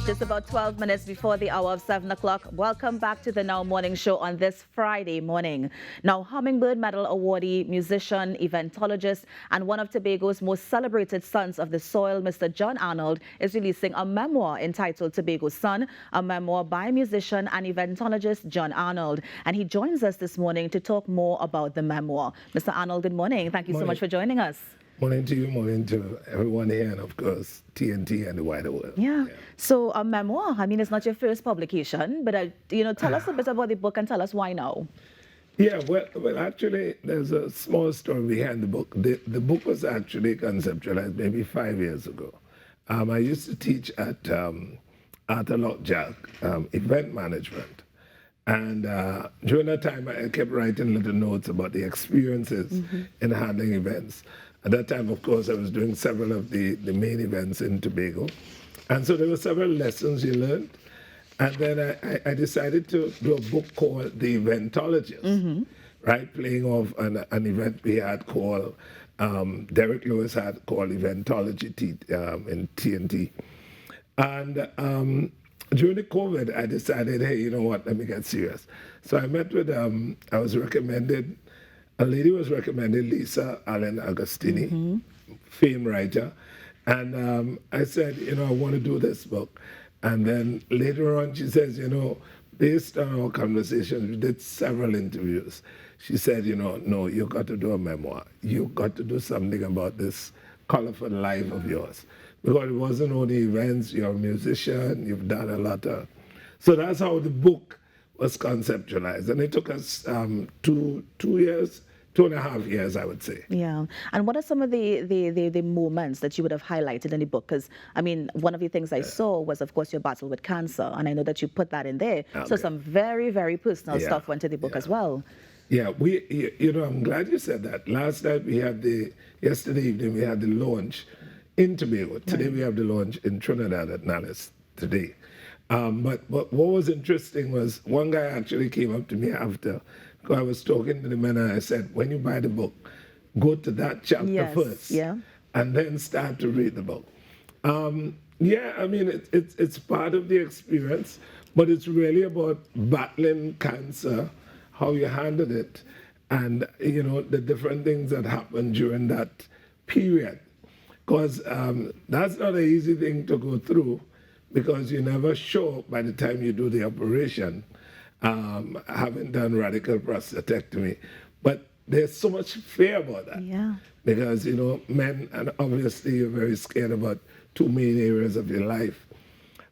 Just about 12 minutes before the hour of 7 o'clock. Welcome back to the Now Morning Show on this Friday morning. Now, Hummingbird Medal awardee, musician, eventologist, and one of Tobago's most celebrated sons of the soil, Mr. John Arnold, is releasing a memoir entitled Tobago's Son, a memoir by musician and eventologist John Arnold. And he joins us this morning to talk more about the memoir. Mr. Arnold, good morning. Thank you so much for joining us. Morning to you, morning to everyone here, and of course, TNT and the wider world. Yeah. So a memoir, I mean, it's not your first publication, but, tell us a bit about the book and tell us why now. Yeah, well, actually, there's a small story behind the book. The book was actually conceptualized maybe 5 years ago. I used to teach at Arnold event management. And during that time, I kept writing little notes about the experiences in handling events. At that time, of course, I was doing several of the main events in Tobago. And so there were several lessons you learned. And then I decided to do a book called The Eventologist, right? Playing off an event we had called, Derek Lewis had called Eventology in TNT. And during the COVID, I decided, hey, you know what, let me get serious. So I met with, a lady was recommended, Lisa Allen Agostini, famed writer. And I said, I want to do this book. And then later on, she says, based on our conversation, we did several interviews. She said, no, you got to do a memoir. You got to do something about this colorful life of yours. Because it wasn't only events, you're a musician, you've done a lot of... So that's how the book was conceptualized. And it took us 2.5 years, I would say. Yeah. And what are some of the moments that you would have highlighted in the book? Because, I mean, one of the things I saw was, of course, your battle with cancer. And I know that you put that in there. Okay. So some very, very personal stuff went to the book as well. Yeah, I'm glad you said that. Last night yesterday evening, we had the launch in Tobago. Today we have the launch in Trinidad at Nallis today. But what was interesting was one guy actually came up to me after. I was talking to the man and I said, when you buy the book, go to that chapter first and then start to read the book. It's part of the experience, but it's really about battling cancer, how you handled it, and, the different things that happened during that period. Because that's not an easy thing to go through because you're never sure by the time you do the operation. Haven't done radical prostatectomy. But there's so much fear about that. Yeah. Because, men, and obviously you're very scared about two main areas of your life.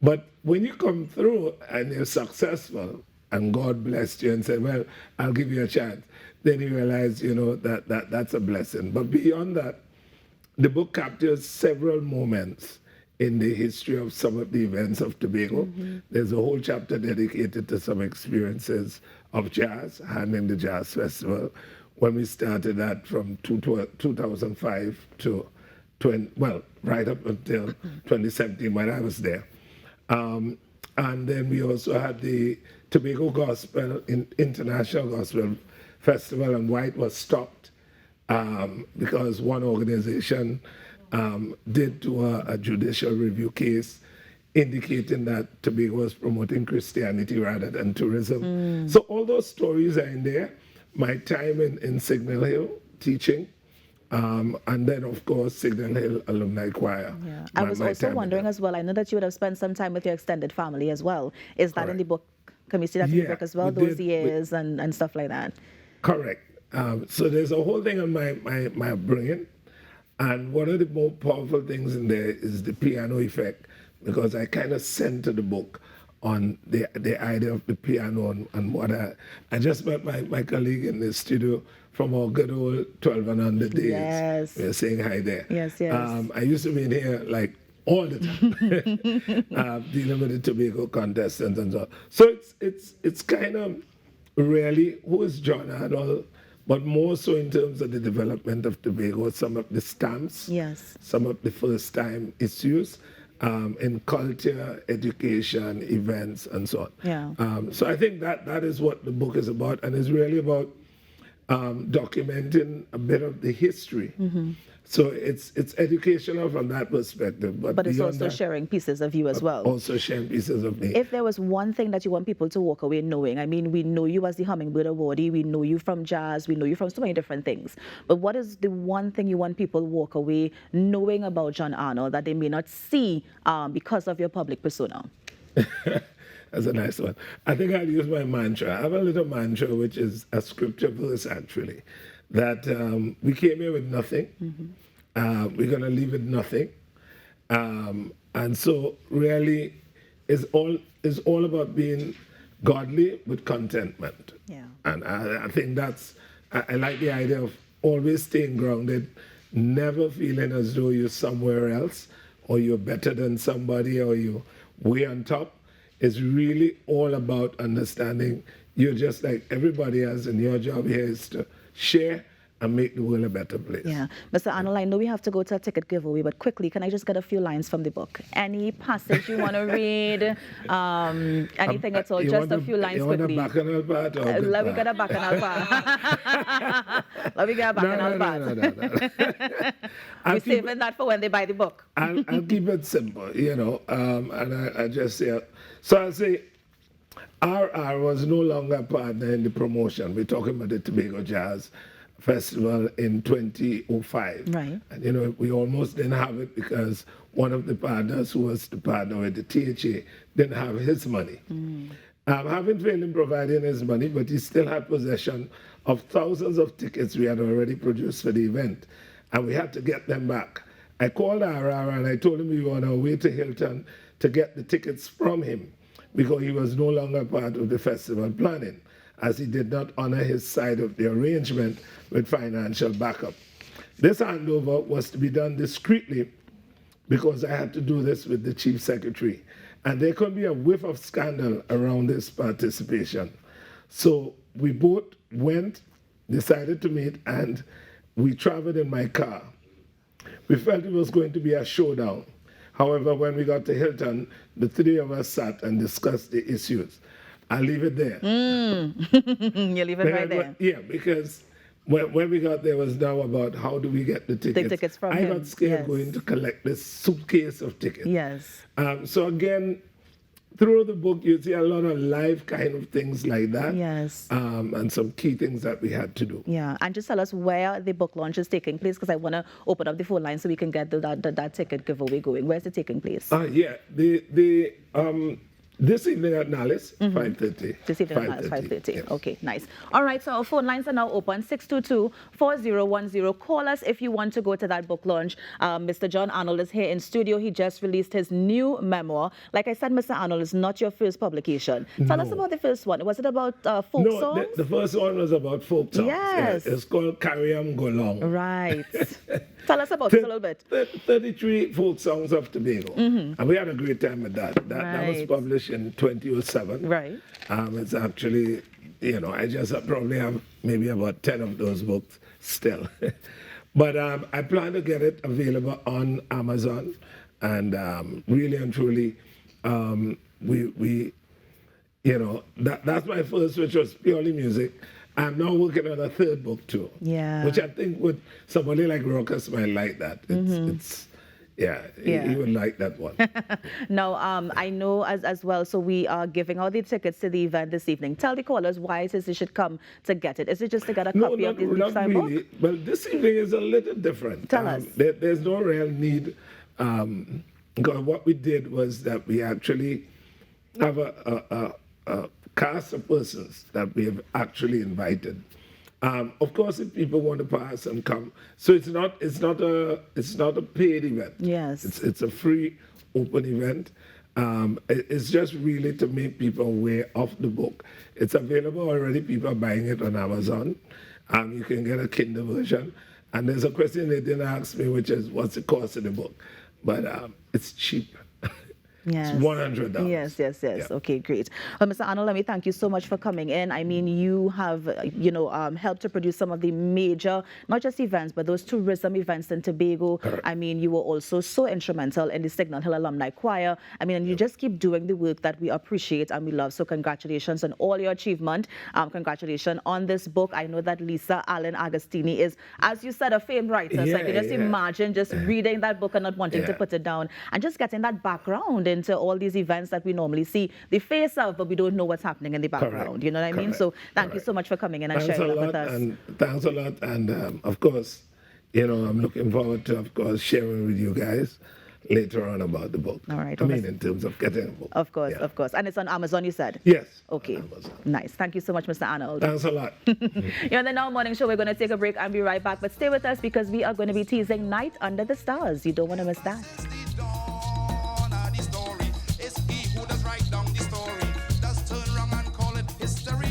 But when you come through and you're successful, and God blessed you and said, well, I'll give you a chance, then you realize, that's a blessing. But beyond that, the book captures several moments in the history of some of the events of Tobago. There's a whole chapter dedicated to some experiences of jazz, handling the jazz festival, when we started that from 2005 to, right up until 2017 when I was there. And then we also had the Tobago Gospel, International Gospel Festival, and why it was stopped because one organization did do a judicial review case indicating that Tobago was promoting Christianity rather than tourism. So all those stories are in there. My time in Signal Hill teaching, and then, of course, Signal Hill Alumni Choir. Yeah. I was also wondering as well, I know that you would have spent some time with your extended family as well. Is that in the book? Can we see that in the book as well, those years and stuff like that? Correct. So there's a whole thing on my upbringing. And one of the more powerful things in there is the piano effect, because I kind of center the book on the idea of the piano and what I just met my colleague in the studio from our good old 12 and under days. Yes. We're saying hi there. Yes, yes. I used to be in here like all the time, dealing with the Tobago contestants and so on. So it's kind of really who is John Arnold, but more so in terms of the development of Tobago, some of the stamps, some of the first time issues in culture, education, events, and so on. Yeah. So I think that is what the book is about, and it's really about documenting a bit of the history. So it's educational from that perspective. But it's beyond also that, sharing pieces of you as well. also sharing pieces of me. If there was one thing that you want people to walk away knowing, I mean, we know you as the Hummingbird Awardee, we know you from jazz, we know you from so many different things. But what is the one thing you want people to walk away knowing about John Arnold that they may not see because of your public persona? That's a nice one. I think I'll use my mantra. I have a little mantra, which is a scripture verse, actually, that we came here with nothing. We're going to leave with nothing. And so really, it's all about being godly with contentment. Yeah. And I think I like the idea of always staying grounded, never feeling as though you're somewhere else or you're better than somebody or you're way on top. It's really all about understanding you're just like everybody else, and your job here is to share and make the world a better place. Yeah. Mr. Arnold, I know we have to go to a ticket giveaway, but quickly, can I just get a few lines from the book? Any passage you want to read? Anything at all? Just a few lines quickly. You want a bacchanal part? Or Let me get a bacchanal part. Let me get a bacchanal part. We're saving that for when they buy the book. I'll keep it simple, and I just say, so I'll say, RR was no longer a partner in the promotion. We're talking about the Tobago Jazz Festival in 2005. Right. And, we almost didn't have it because one of the partners who was the partner with the THA didn't have his money. Having failed in providing his money, but he still had possession of thousands of tickets we had already produced for the event, and we had to get them back. I called RR and I told him we were on our way to Hilton to get the tickets from him because he was no longer part of the festival planning, as he did not honor his side of the arrangement with financial backup. This handover was to be done discreetly because I had to do this with the chief secretary, and there could be a whiff of scandal around this participation. So we both decided to meet, and we traveled in my car. We felt it was going to be a showdown. However, when we got to Hilton, the three of us sat and discussed the issues. I'll leave it there. You leave it right there. Yeah, because when we got there, it was now about how do we get the tickets. The tickets from I him. got scared going to collect this suitcase of tickets. Yes. So again, through the book, you see a lot of live kind of things like that. Yes. And some key things that we had to do. Yeah, and just tell us where the book launch is taking place, because I want to open up the phone line so we can get that ticket giveaway going. Where's it taking place? Yeah, this evening at Nallis, 5:30. This evening at 5:30. Yes. Okay, nice. All right, so our phone lines are now open, 622-4010. Call us if you want to go to that book launch. Mr. John Arnold is here in studio. He just released his new memoir. Like I said, Mr. Arnold, it's not your first publication. Tell us about the first one. Was it about folk songs? No, the first one was about folk songs. Yes. Yeah, it's called Carry 'em Go Long. Right. Tell us about it a little bit. 33 folk songs of Tobago. And we had a great time with that. That was published in 2007. Right. It's actually, I just probably have maybe about 10 of those books still. But I plan to get it available on Amazon. And really and truly, that's my first, which was purely music. I'm now working on a third book too. Yeah. Which I think somebody like Rokas might like that. He would like that one. Now, I know as well, so we are giving out the tickets to the event this evening. Tell the callers why it is they should come to get it. Is it just to get a copy of the not really. book? Well, this evening is a little different. Tell us. There's no real need. Because what we did was that we actually have a cast of persons that we have actually invited. Of course, if people want to pass and come, so it's not a paid event. Yes, it's a free, open event. It's just really to make people aware of the book. It's available already. People are buying it on Amazon. You can get a Kindle version. And there's a question they didn't ask me, which is what's the cost of the book? But it's cheap. Yes. It's $100. Yes. Yeah. Okay, great. Well, Mr. Arnold, let me thank you so much for coming in. I mean, you have, helped to produce some of the major, not just events, but those tourism events in Tobago. Correct. I mean, you were also so instrumental in the Signal Hill Alumni Choir. I mean, and you just keep doing the work that we appreciate and we love. So congratulations on all your achievement. Congratulations on this book. I know that Lisa Allen Agostini is, as you said, a famed writer. So I can just imagine just reading that book and not wanting to put it down and just getting that background into all these events that we normally see the face of, but we don't know what's happening in the background. Correct. You know what I mean? Correct. So thank you so much for coming in and sharing that with us. And thanks a lot. And of course, I'm looking forward to, of course, sharing with you guys later on about the book. All right. I mean, in terms of getting a book. Of course. And it's on Amazon, you said? Yes. Okay. Nice. Thank you so much, Mr. Arnold. Thanks a lot. You're on the Now Morning Show. We're going to take a break and be right back. But stay with us because we are going to be teasing Night Under the Stars. You don't want to miss that.